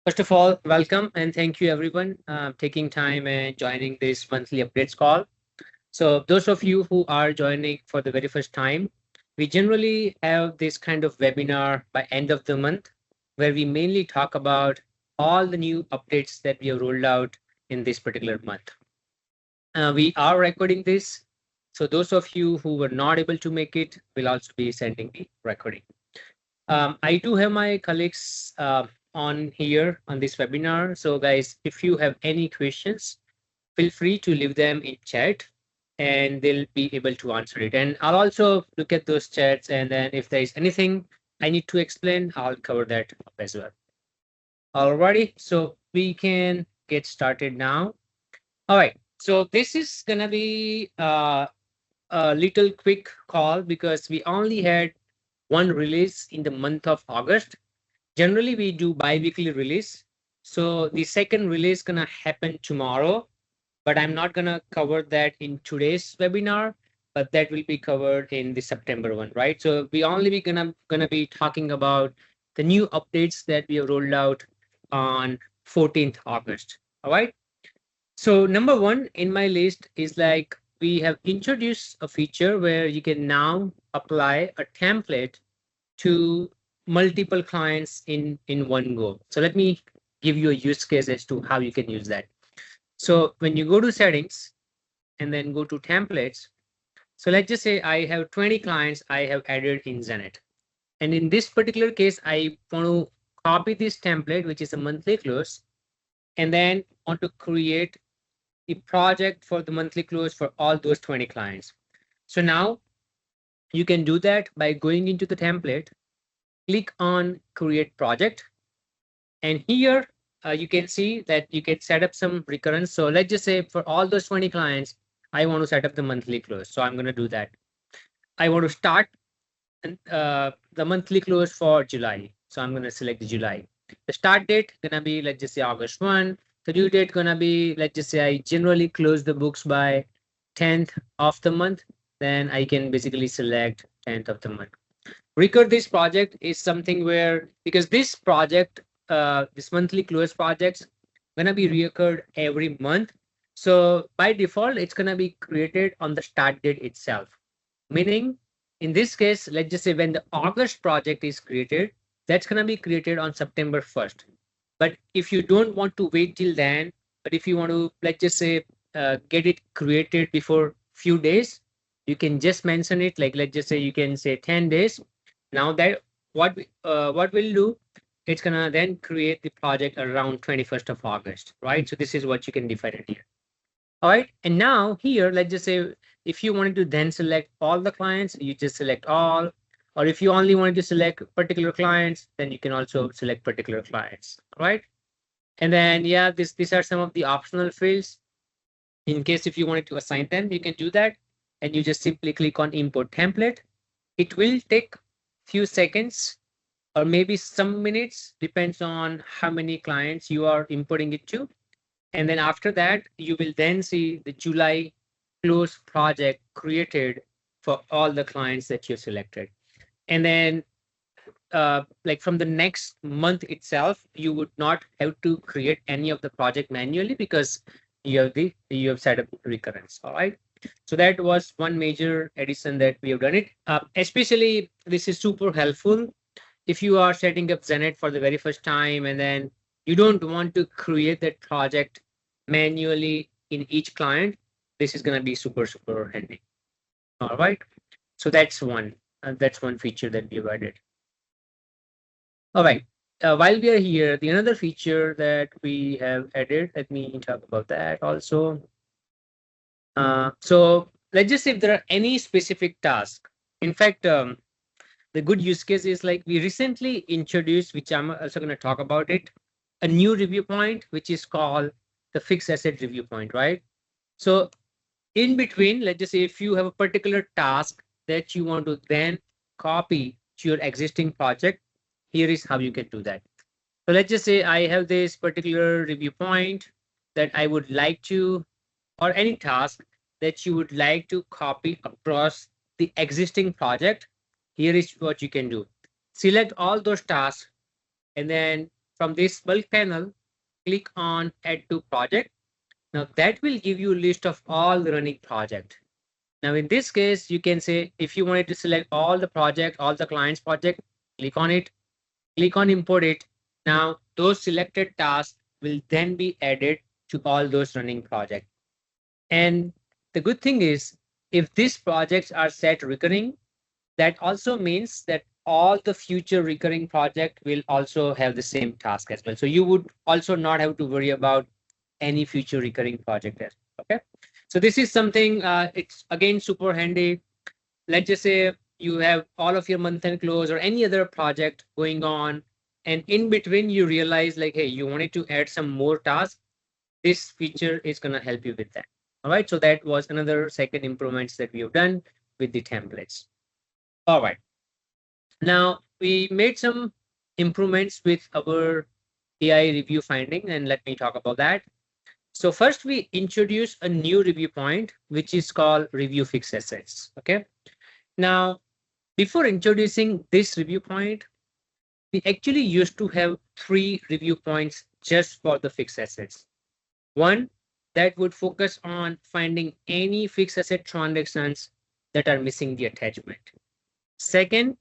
First of all, welcome and thank you everyone taking time and joining this monthly updates call. So those of you who are joining for the very first time, we generally have this kind of webinar by end of the month where we mainly talk about all the new updates that we have rolled out in this particular month. We are recording this. So those of you who were not able to make it will also be sending the recording. I do have my colleagues on here on this webinar. So guys, if you have any questions, feel free to leave them in chat and they'll be able to answer it. And I'll also look at those chats. And then if there is anything I need to explain, I'll cover that up as well. Alrighty, so we can get started now. All right, so this is gonna be a little quick call because we only had one release in the month of August. Generally, we do bi-weekly release. So the second release gonna happen tomorrow, but I'm not gonna cover that in today's webinar, but that will be covered in the September one, right? So we only be gonna be talking about the new updates that we have rolled out on 14th August. All right. So number one in my list is like we have introduced a feature where you can now apply a template to multiple clients in one go. So let me give you a use case as to how you can use that. So when you go to settings and then go to templates, so let's just say I have 20 clients I have added in Xenett. And in this particular case, I want to copy this template, which is a monthly close, and then want to create the project for the monthly close for all those 20 clients. So now you can do that by going into the template, click on create project. And here you can see that you can set up some recurrence. So let's just say for all those 20 clients, I want to set up the monthly close. So I'm going to do that. I want to start the monthly close for July. So I'm going to select July. The start date going to be, let's just say August 1. The due date going to be, let's just say I generally close the books by 10th of the month. Then I can basically select 10th of the month. Recur this project is something where, because this project, this monthly close projects gonna be reoccurred every month. So by default, it's gonna be created on the start date itself. Meaning, in this case, let's just say when the August project is created, that's gonna be created on September 1st. But if you don't want to wait till then, but if you want to, let's just say, get it created before few days, you can just mention it. Like let's just say you can say 10 days. Now that what we'll do, it's gonna then create the project around 21st of August, right? So this is what you can define it here. All right, and now here, let's just say if you wanted to then select all the clients, you just select all, or if you only wanted to select particular clients, then you can also select particular clients, all right? And then yeah, these are some of the optional fields. In case if you wanted to assign them, you can do that, and you just simply click on import template. It will take few seconds or maybe some minutes, depends on how many clients you are importing it to. And then after that, you will then see the July close project created for all the clients that you selected. And then like from the next month itself, you would not have to create any of the project manually because you have set up recurrence. All right. So that was one major addition that we have done it. Especially this is super helpful if you are setting up Xenett for the very first time and then you don't want to create that project manually in each client. This is going to be super handy. All right. So that's one. That's one feature that we've added. All right. While we are here, the another feature that we have added, let me talk about that also. So let's just say if there are any specific task. In fact, the good use case is like we recently introduced, which I'm also going to talk about it, a new review point, which is called the fixed asset review point, right? So in between, let's just say if you have a particular task that you want to then copy to your existing project, here is how you can do that. So let's just say I have this particular review point that I would like to, or any task that you would like to copy across the existing project. Here is what you can do. Select all those tasks. And then from this bulk panel, click on Add to Project. Now that will give you a list of all the running project. Now in this case, you can say if you wanted to select all the project, all the client's project, click on it, click on import it. Now those selected tasks will then be added to all those running projects. And the good thing is, if these projects are set recurring, that also means that all the future recurring project will also have the same task as well. So you would also not have to worry about any future recurring project as well. Okay. So this is something, it's again super handy. Let's just say you have all of your month end close or any other project going on, and in between you realize like, hey, you wanted to add some more tasks. This feature is going to help you with that. All right. So that was another second improvements that we have done with the templates. All right. Now we made some improvements with our AI review finding, and let me talk about that. So first we introduce a new review point, which is called review fixed assets. Okay. Now, before introducing this review point, we actually used to have 3 review points just for the fixed assets. One that would focus on finding any fixed asset transactions that are missing the attachment. Second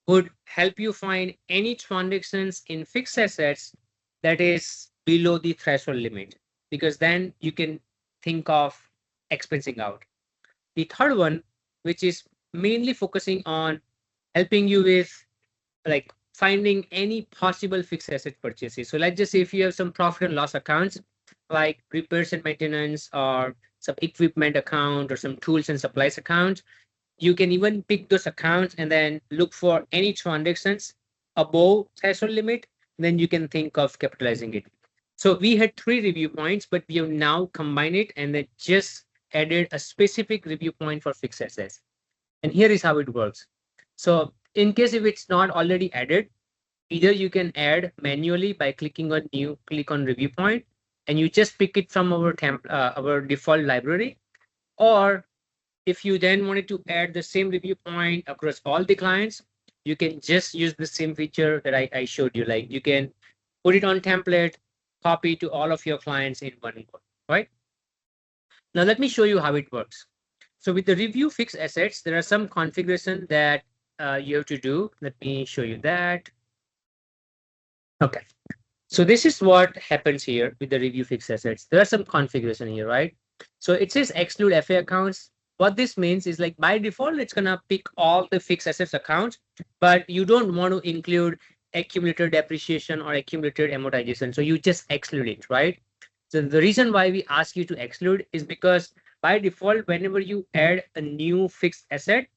would help you find any transactions in fixed assets that is below the threshold limit, because then you can think of expensing out. The third one, which is mainly focusing on helping you with like finding any possible fixed asset purchases. So let's just say if you have some profit and loss accounts like repairs and maintenance or some equipment account or some tools and supplies account, you can even pick those accounts and then look for any transactions above threshold limit. Then you can think of capitalizing it. So we had 3 review points, but we have now combined it and then just added a specific review point for fixed assets. And here is how it works. So in case if it's not already added, either you can add manually by clicking on new, click on review point, and you just pick it from our default library. Or if you then wanted to add the same review point across all the clients, you can just use the same feature that I showed you. Like you can put it on template, copy to all of your clients in one go, right? Now let me show you how it works. So with the review fixed assets, there are some configuration that you have to do. Let me show you that. Okay. So this is what happens here with the review fixed assets. There are some configuration here, right? So it says exclude FA accounts. What this means is like by default, it's gonna pick all the fixed assets accounts, but you don't want to include accumulated depreciation or accumulated amortization. So you just exclude it, right? So the reason why we ask you to exclude is because by default, whenever you add a new fixed asset,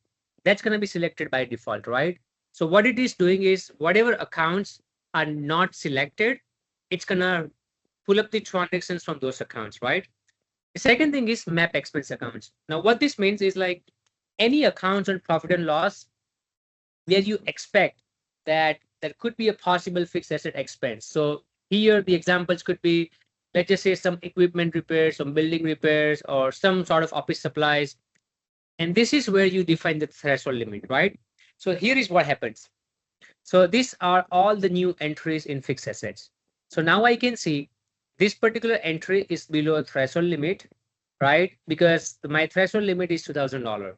that's going to be selected by default, right? So what it is doing is whatever accounts are not selected, it's going to pull up the transactions from those accounts, right? The second thing is map expense accounts. Now, what this means is like any accounts on profit and loss where you expect that there could be a possible fixed asset expense. So here the examples could be, let's just say some equipment repairs, some building repairs, or some sort of office supplies. And this is where you define the threshold limit, right? So here is what happens. So these are all the new entries in fixed assets. So now I can see this particular entry is below a threshold limit, right? Because my threshold limit is $2,000.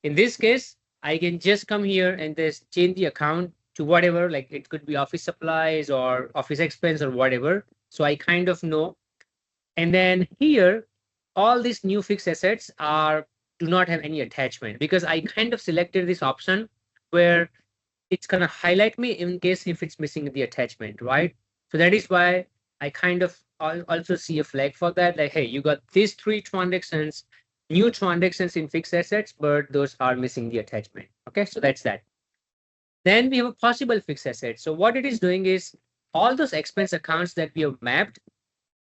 In this case, I can just come here and just change the account to whatever, like it could be office supplies or office expense or whatever. So I kind of know. And then here, all these new fixed assets do not have any attachment because I kind of selected this option where it's going to highlight me in case if it's missing the attachment, right? So that is why I kind of also see a flag for that. Like, hey, you got these 3 transactions, new transactions in fixed assets, but those are missing the attachment. Okay, so that's that. Then we have a possible fixed asset. So what it is doing is all those expense accounts that we have mapped,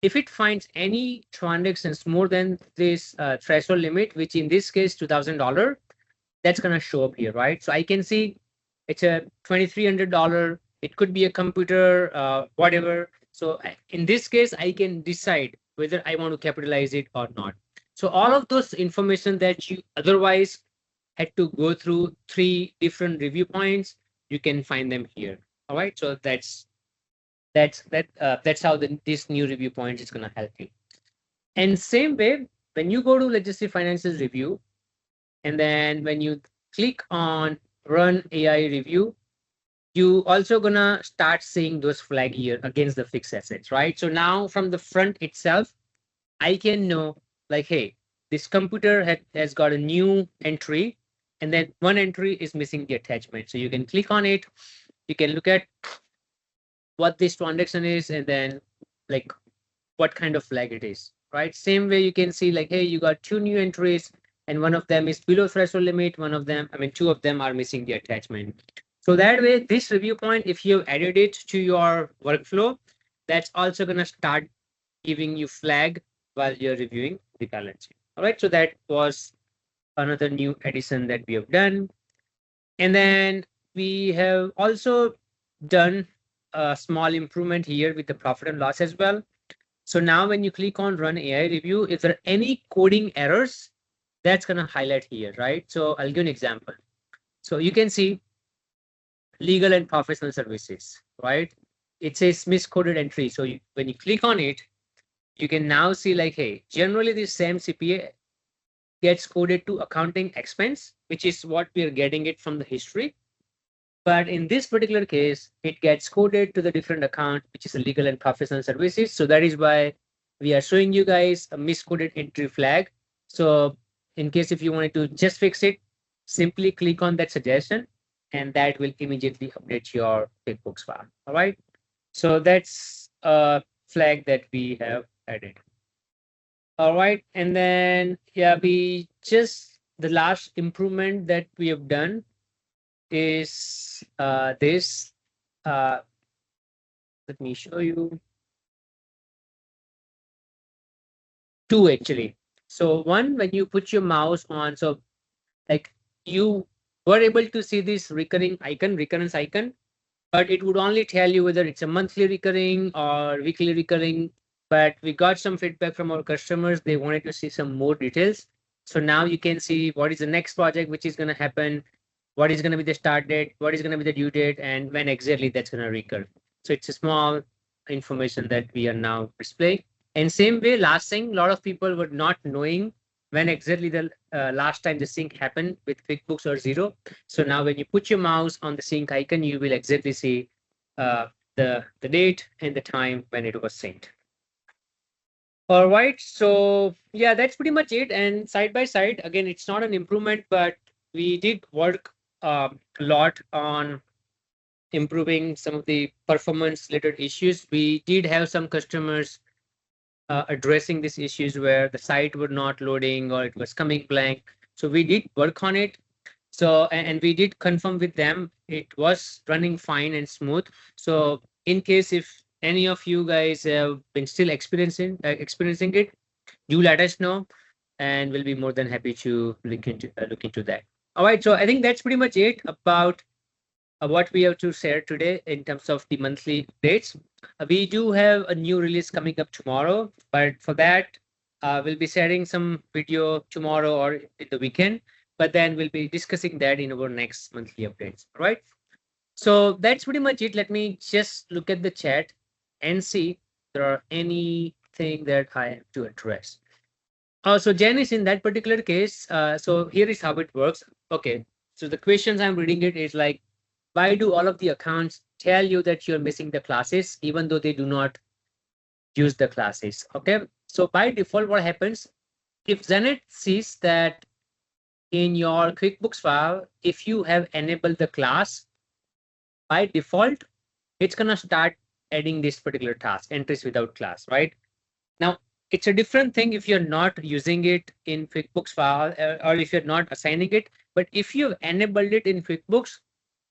if it finds any transactions more than this threshold limit, which in this case $2,000, that's going to show up here, right? So I can see it's a $2,300. It could be a computer, whatever. So in this case, I can decide whether I want to capitalize it or not. So all of those information that you otherwise had to go through 3 different review points, you can find them here. All right. So that's That's how this new review point is going to help you. And same way, when you go to Legacy Finances Review, and then when you click on Run AI Review, you also gonna start seeing those flag here against the fixed assets, right? So now from the front itself, I can know like, hey, this computer has got a new entry, and then one entry is missing the attachment. So you can click on it, you can look at what this transaction is, and then like what kind of flag it is, right? Same way you can see like, hey, you got two new entries, and one of them is below threshold limit, one of them, I mean, two of them are missing the attachment. So that way, this review point, if you added it to your workflow, that's also going to start giving you flag while you're reviewing the balance sheet. All right, so that was another new addition that we have done. And then we have also done a small improvement here with the profit and loss as well. So now when you click on Run AI Review, if there are any coding errors, that's going to highlight here, right? So I'll give an example. So you can see legal and professional services, right? It says miscoded entry. So when you click on it, you can now see like, hey, generally the same CPA gets coded to accounting expense, which is what we are getting it from the history. But in this particular case, it gets coded to the different account, which is a legal and professional services. So that is why we are showing you guys a miscoded entry flag. So in case if you wanted to just fix it, simply click on that suggestion, and that will immediately update your QuickBooks file. All right. So that's a flag that we have added. All right. And then, yeah, the last improvement that we have done is this. Let me show you two actually. So one, when you put your mouse on, so like you were able to see this recurrence icon, but it would only tell you whether it's a monthly recurring or weekly recurring. But we got some feedback from our customers. They wanted to see some more details. So now you can see what is the next project which is going to happen, what is going to be the start date, what is going to be the due date, and when exactly that's going to recur. So it's a small information that we are now displaying. And same way, last thing, a lot of people were not knowing when exactly the last time the sync happened with QuickBooks or Zero. So now when you put your mouse on the sync icon, you will exactly see the date and the time when it was synced. All right, so yeah, that's pretty much it. And side by side, again, it's not an improvement, but we did work a lot on improving some of the performance related issues. We did have some customers addressing these issues where the site were not loading or it was coming blank. So we did work on it. So, and we did confirm with them it was running fine and smooth. So in case if any of you guys have been still experiencing it, do let us know, and we'll be more than happy to look into that. All right, so I think that's pretty much it about what we have to share today in terms of the monthly updates. We do have a new release coming up tomorrow, but for that, we'll be sharing some video tomorrow or in the weekend, but then we'll be discussing that in our next monthly updates. All right. So that's pretty much it. Let me just look at the chat and see if there are anything that I have to address. So Janice, in that particular case, so here is how it works. Okay. So the questions I'm reading it is like, why do all of the accounts tell you that you're missing the classes, even though they do not use the classes? Okay. So by default, what happens if Xenett sees that in your QuickBooks file, if you have enabled the class, by default, it's going to start adding this particular task, entries without class, right? Now, it's a different thing if you're not using it in QuickBooks file or if you're not assigning it. But if you've enabled it in QuickBooks,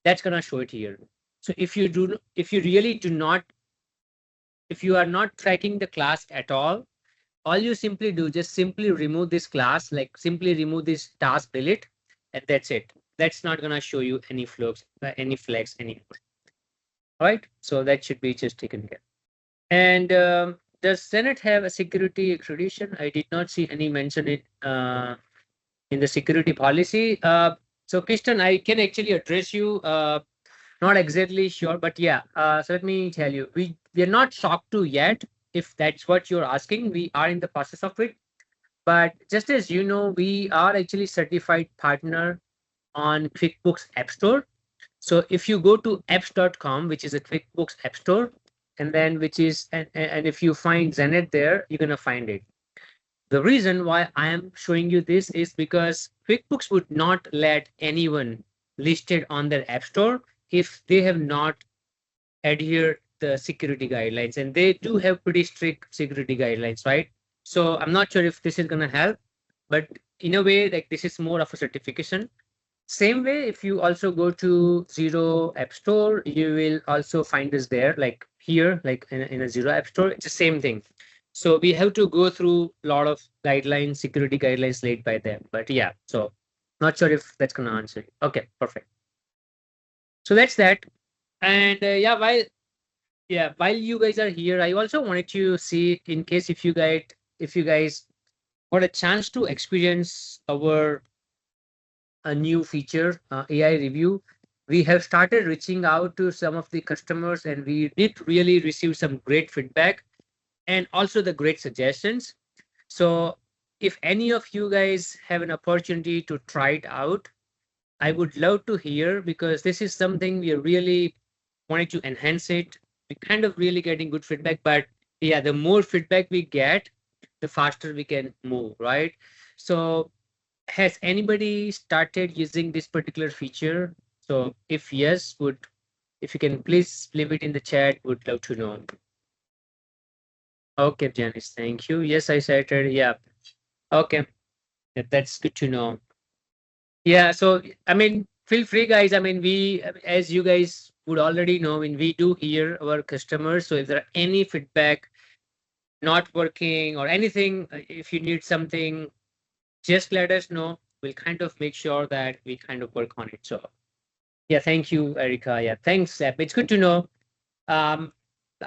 that's going to show it here. So if you are not tracking the class at all you simply do, just simply remove this class, like simply remove this task delete, and that's it. That's not going to show you any flags anymore. All right. So that should be just taken care. And does Xenett have a security accreditation? I did not see any mention it in the security policy. So Kristen, I can actually address you Not exactly sure, but yeah. So let me tell you, we are not SOC 2 yet. If that's what you're asking, we are in the process of it. But just as you know, we are actually certified partner on QuickBooks App Store. So if you go to apps.com, which is a QuickBooks App Store, and then which is and if you find Xenett there, you're gonna find it. The reason why I am showing you this is because QuickBooks would not let anyone listed on their App Store if they have not adhered the security guidelines, and they do have pretty strict security guidelines, right? So I'm not sure if this is gonna help, but in a way, like this is more of a certification. Same way, if you also go to Zero App Store, you will also find us there, like here, like in a Zero App Store. It's the same thing. So we have to go through a lot of guidelines, security guidelines laid by them. But yeah, so not sure if that's gonna answer it. Okay, perfect. So that's that. And while you guys are here, I also wanted to see in case if you guys got a chance to experience our a new feature, AI review. We have started reaching out to some of the customers, and we did really receive some great feedback and also the great suggestions. So, if any of you guys have an opportunity to try it out, I would love to hear because this is something we are really wanting to enhance it. We kind of really getting good feedback, but yeah, the more feedback we get, the faster we can move, right? So has anybody started using this particular feature? So if yes, would if you can please leave it in the chat, would love to know. Okay, Janice, thank you. Yes, I started. Yeah. Okay. That's good to know. Yeah, so I mean, feel free, guys. I mean, we as you guys would already know, I mean, we do hear our customers. So if there are any feedback not working or anything, if you need something, just let us know. We'll kind of make sure that we kind of work on it. So yeah, thank you, Erica. Yeah, thanks, Seb. It's good to know. Um,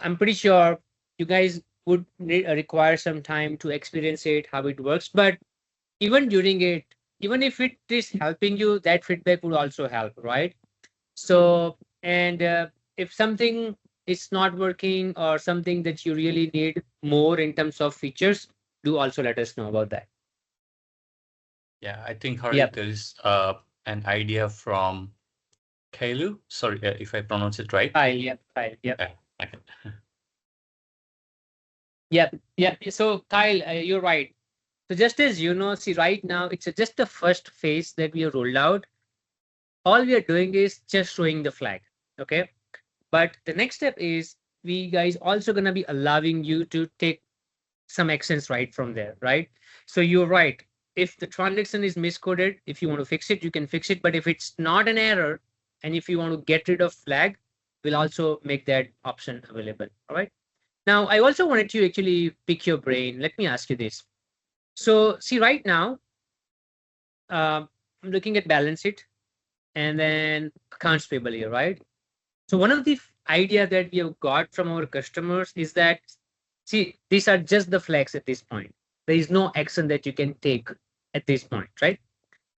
I'm pretty sure you guys would require some time to experience it, how it works. But even during it, even if it is helping you, that feedback would also help, right? So, and if something is not working or something that you really need more in terms of features, do also let us know about that. Yeah, I think Hardik, Yep. there is an idea from Kailu. Sorry if I pronounce it right. Kyle, yep. Okay. Yep, yeah. So Kyle, you're right. So just as you know, see right now, it's just the first phase that we have rolled out. All we are doing is just showing the flag. Okay. But the next step is we guys also gonna be allowing you to take some actions right from there, right? So you're right. If the transaction is miscoded, if you want to fix it, you can fix it. But if it's not an error, and if you want to get rid of flag, we'll also make that option available. All right. Now, I also wanted to actually pick your brain. Let me ask you this. So, see, right now, I'm looking at balance sheet and then accounts payable here, right? So, one of the idea that we have got from our customers is that, see, these are just the flags at this point. There is no action that you can take at this point, right?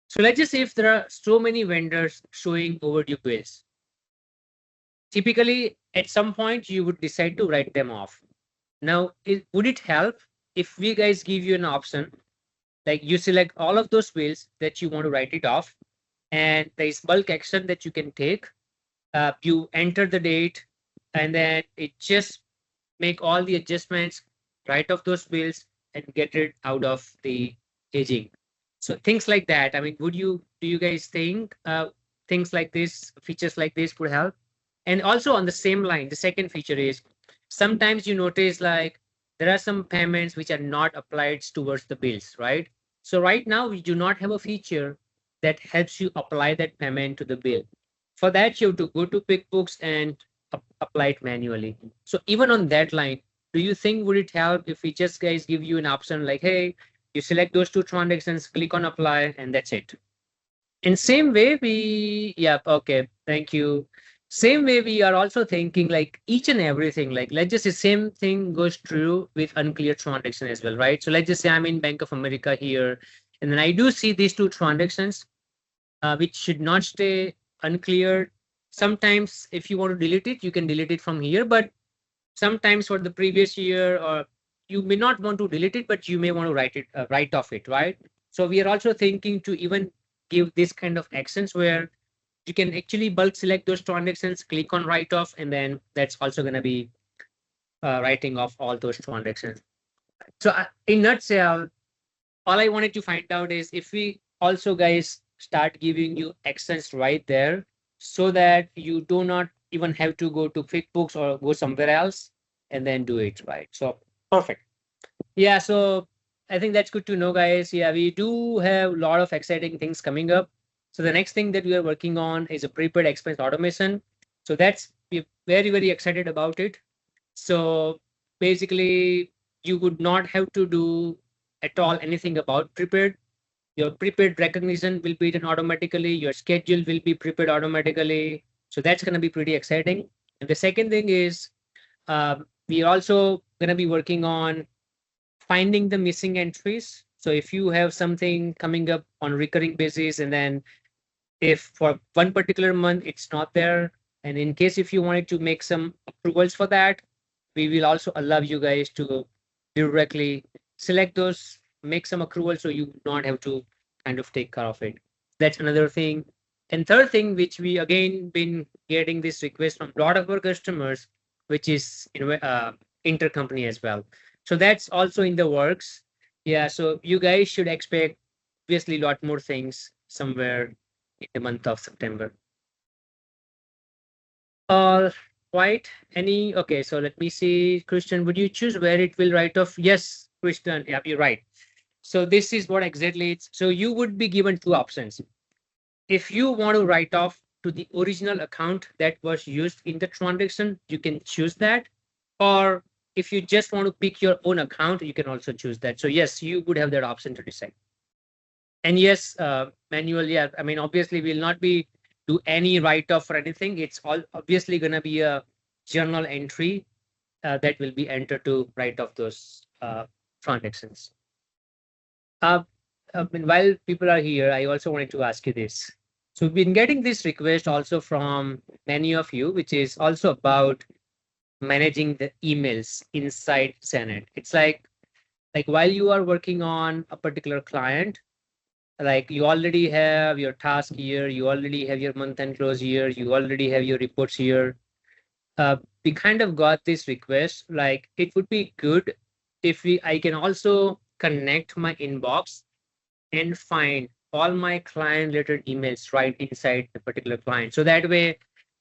So, let's just say if there are so many vendors showing overdue bills, typically at some point you would decide to write them off. Now, would it help if we guys give you an option like you select all of those bills that you want to write it off, and there is bulk action that you can take. You enter the date, and then it just make all the adjustments, write off those bills, and get it out of the aging. So things like that. I mean, do you guys think things like this, features like this would help? And also on the same line, the second feature is sometimes you notice like there are some payments which are not applied towards the bills, right? So right now we do not have a feature that helps you apply that payment to the bill. For that, you have to go to QuickBooks and apply it manually. So even on that line, do you think would it help if we just guys give you an option like, hey, you select those two transactions, click on apply, and that's it. In same way, yeah, okay, thank you. Same way, we are also thinking like each and everything, like let's just say same thing goes true with unclear transaction as well, right? So let's just say I'm in Bank of America here, and then I do see these two transactions, which should not stay unclear. sometimes if you want to delete it, you can delete it from here, but sometimes for the previous year, or you may not want to delete it, but you may want to write off it, right? So we are also thinking to even give this kind of actions where you can actually bulk select those transactions, click on write off, and then that's also going to be writing off all those transactions. So in nutshell, all I wanted to find out is if we also guys start giving you actions right there, so that you do not even have to go to QuickBooks or go somewhere else and then do it right. So perfect. Yeah, so I think that's good to know, guys. Yeah, we do have a lot of exciting things coming up. So the next thing that we are working on is a prepaid expense automation. So that's we're very, very excited about it. So basically, you would not have to do at all anything about prepared. Your prepared recognition will be done automatically. Your schedule will be prepared automatically. So that's going to be pretty exciting. And the second thing is we're also going to be working on finding the missing entries. So if you have something coming up on recurring basis, and then if for one particular month it's not there, and in case if you wanted to make some approvals for that, we will also allow you guys to directly select those, make some accrual, so you not have to kind of take care of it. That's another thing. And third thing, which we again been getting this request from a lot of our customers, which is intercompany as well. So that's also in the works. Yeah, so you guys should expect obviously a lot more things somewhere in the month of September. All right. Any okay, so let me see. Christian, would you choose where it will write off? Yes, Christian. Yeah, you're right. So this is what exactly it's. So you would be given two options. If you want to write off to the original account that was used in the transaction, you can choose that. Or if you just want to pick your own account, you can also choose that. So yes, you would have that option to decide. And yes, manual, yeah. I mean, obviously, we'll not be do any write off or anything. It's all obviously going to be a journal entry that will be entered to write off those transactions. Uh, I mean, while people are here, I also wanted to ask you this. So we've been getting this request also from many of you, which is also about managing the emails inside Xenett. It's like while you are working on a particular client, like you already have your task here, you already have your month end close here, you already have your reports here. We kind of got this request, like it would be good if I can also connect my inbox and find all my client related emails right inside the particular client. So that way,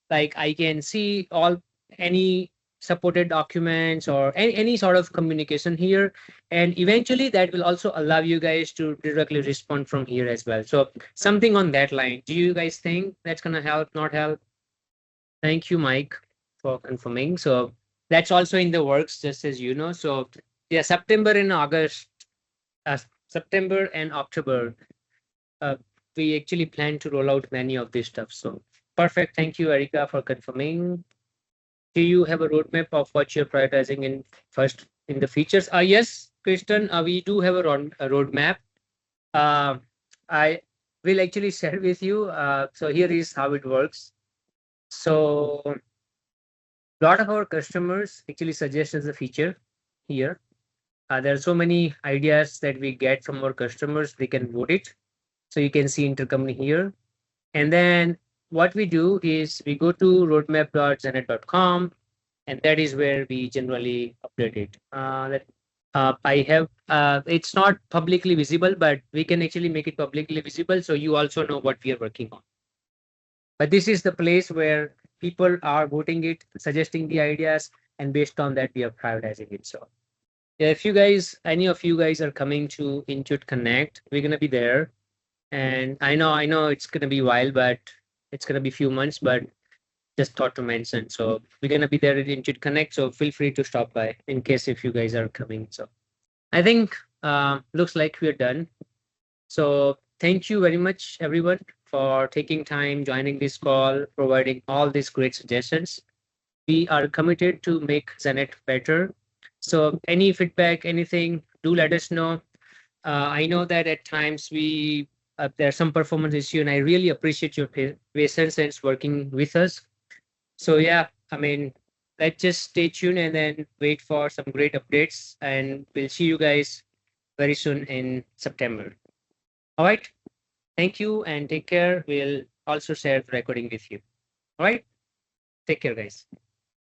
like I can see all any supported documents or any sort of communication here. And eventually that will also allow you guys to directly respond from here as well. So something on that line. Do you guys think that's gonna help, not help? Thank you, Mike, for confirming. So that's also in the works, just as you know. So yeah, September and August, September and October, uh, we actually plan to roll out many of this stuff. So perfect. Thank you, Erica, for confirming. Do you have a roadmap of what you're prioritizing in first in the features? Yes, Kristen, we do have a roadmap. Uh, I will actually share with you. So here is how it works. So a lot of our customers actually suggest as a feature here. There are so many ideas that we get from our customers. We can vote it. So you can see intercompany here. And then what we do is we go to roadmap.xenett.com, and that is where we generally update it. I have, it's not publicly visible, but we can actually make it publicly visible so you also know what we are working on. But this is the place where people are voting it, suggesting the ideas, and based on that, we are prioritizing it. So yeah, if you guys, any of you guys are coming to Intuit Connect, we're gonna be there. And I know it's gonna be a while, but it's gonna be a few months, but just thought to mention. So we're gonna be there at Intuit Connect. So feel free to stop by in case if you guys are coming. So I think looks like we're done. So thank you very much, everyone, for taking time, joining this call, providing all these great suggestions. We are committed to make Xenett better. So any feedback, anything, do let us know. I know that at times we there are some performance issue, and I really appreciate your patience and working with us. So yeah, I mean, let's just stay tuned and then wait for some great updates, and we'll see you guys very soon in September. All right. Thank you and take care. We'll also share the recording with you. All right. Take care, guys.